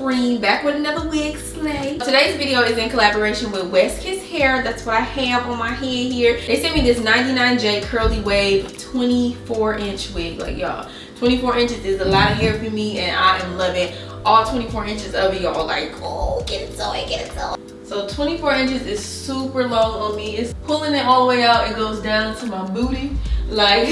screen, back with another wig slay. Today's video is in collaboration with West Kiss Hair. That's what I have on my head here. They sent me this 99J curly wave 24-inch wig. Like, y'all, 24 inches is a lot of hair for me, and I am loving all 24 inches of it, y'all. Like, oh, get it so, get it so. So 24 inches is super long on me. It's pulling it all the way out. It goes down to my booty. Like,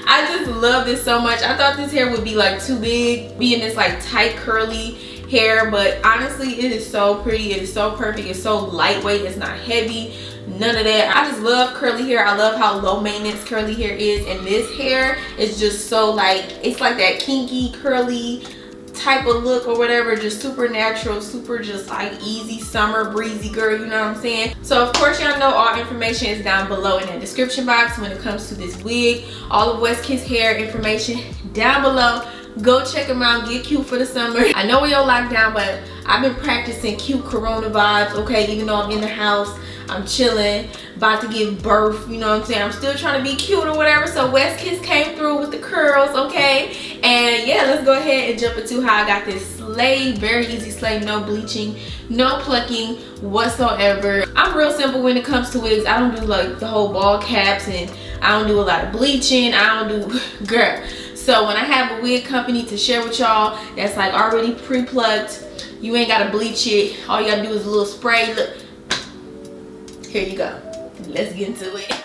I just love this so much. I thought this hair would be like too big, being this like tight curly hair, but honestly it is so pretty. It is so perfect. It's so lightweight. It's not heavy, none of that. I just love curly hair. I love how low maintenance curly hair is, and this hair is just so like, it's like that kinky curly type of look or whatever, just super natural, super just like easy summer breezy girl, you know what I'm saying? So of course y'all know all information is down below in the description box when it comes to this wig. All of West Kiss Hair information down below. Go check them out, get cute for the summer. I know we all locked down, but I've been practicing cute corona vibes, okay? Even though I'm in the house, I'm chilling, about to give birth, you know what I'm saying? I'm still trying to be cute or whatever. So West Kiss came through with the curls, okay? And yeah, let's go ahead and jump into how I got this slay. Very easy slay, no bleaching, no plucking whatsoever. I'm real simple when it comes to wigs. I don't do like the whole ball caps, and I don't do a lot of bleaching. I don't do, girl. So when I have a wig company to share with y'all that's like already pre-plucked, you ain't gotta bleach it. All you gotta do is a little spray. Look, here you go. Let's get into it.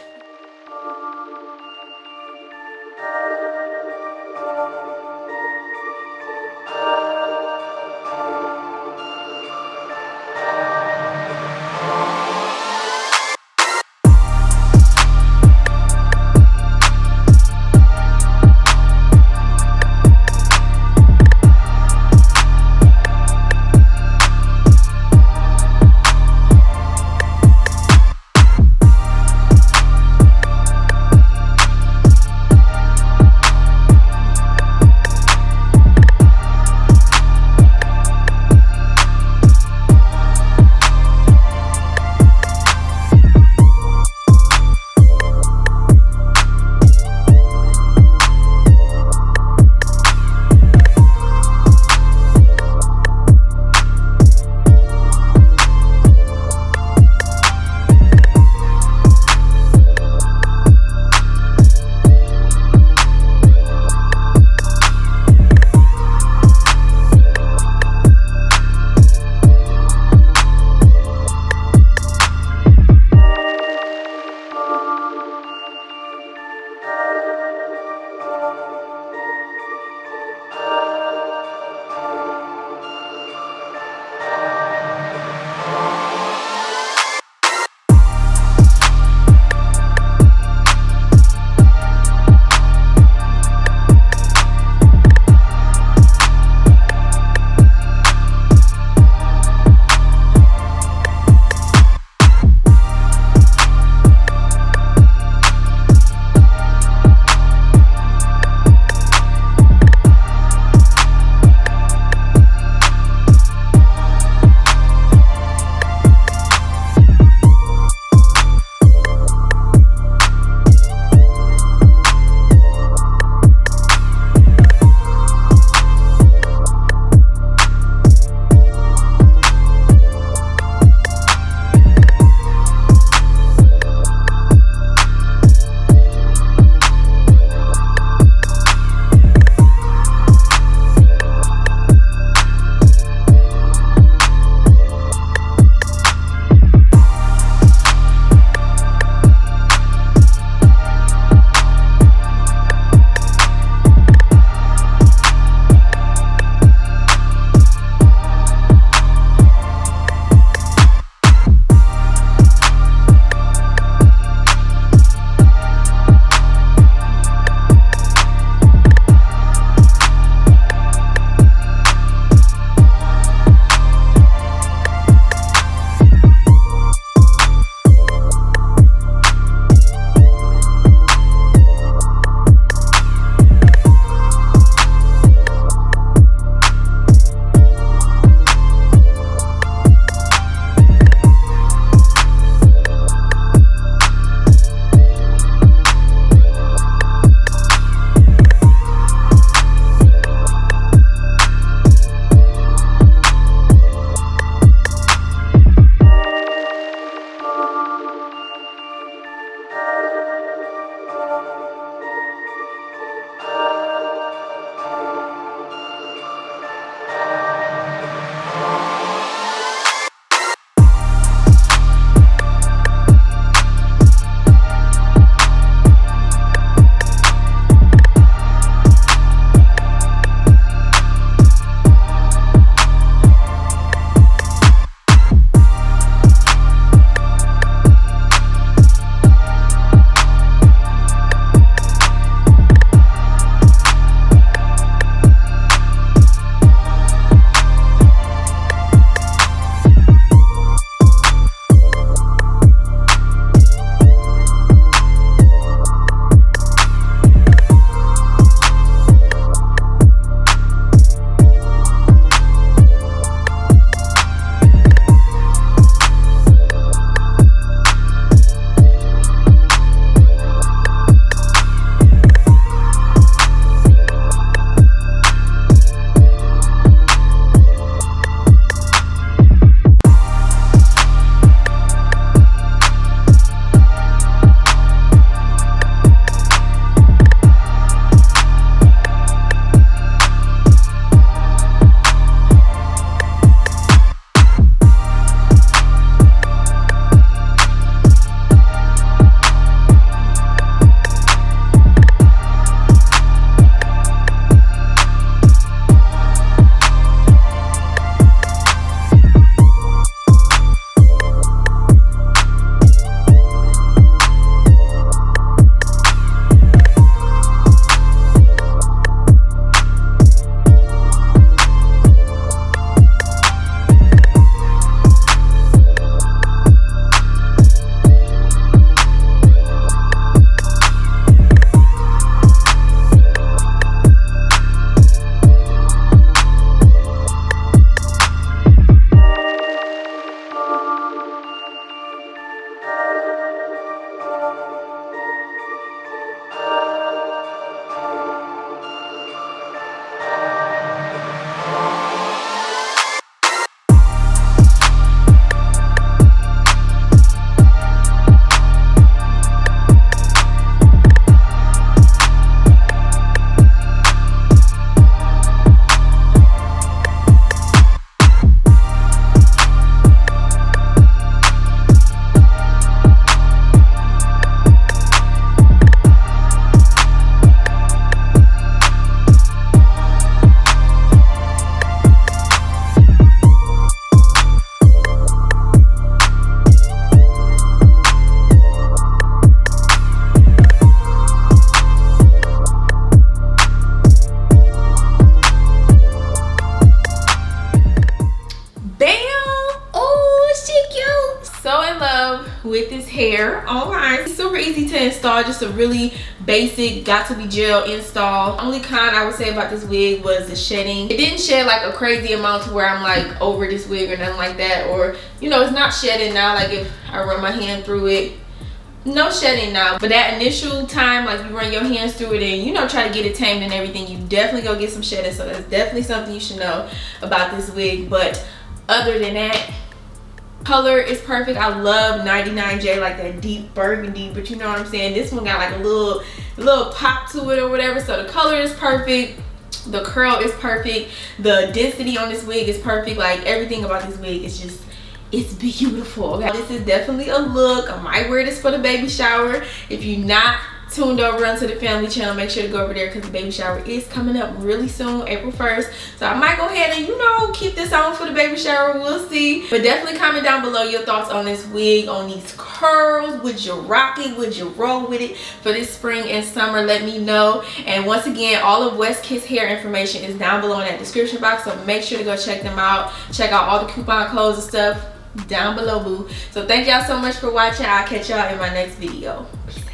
with this hair. All right, it's super easy to install, just a really basic got to be gel install. Only con I would say about this wig was the shedding. It didn't shed like a crazy amount to where I'm like over this wig or nothing like that, or you know, it's not shedding now. Like if I run my hand through it, no shedding now, but that initial time, like you run your hands through it and you know, try to get it tamed and everything, you definitely go get some shedding. So that's definitely something you should know about this wig. But other than that, color is perfect. I love 99J, like that deep burgundy, but you know what I'm saying, this one got like a little pop to it or whatever. So the color is perfect, the curl is perfect, the density on this wig is perfect. Like everything about this wig is just, it's beautiful. Okay, this is definitely a look. I might wear this for the baby shower. If you're not tuned over onto the family channel, make sure to go over there because the baby shower is coming up really soon, April 1st. So I might go ahead and, you know, keep this on for the baby shower. We'll see. But definitely comment down below your thoughts on this wig, on these curls. Would you rock it? Would you roll with it for this spring and summer? Let me know. And once again, all of West Kiss hair information is down below in that description box. So make sure to go check them out. Check out all the coupon codes and stuff down below, boo. So thank y'all so much for watching. I'll catch y'all in my next video. Peace.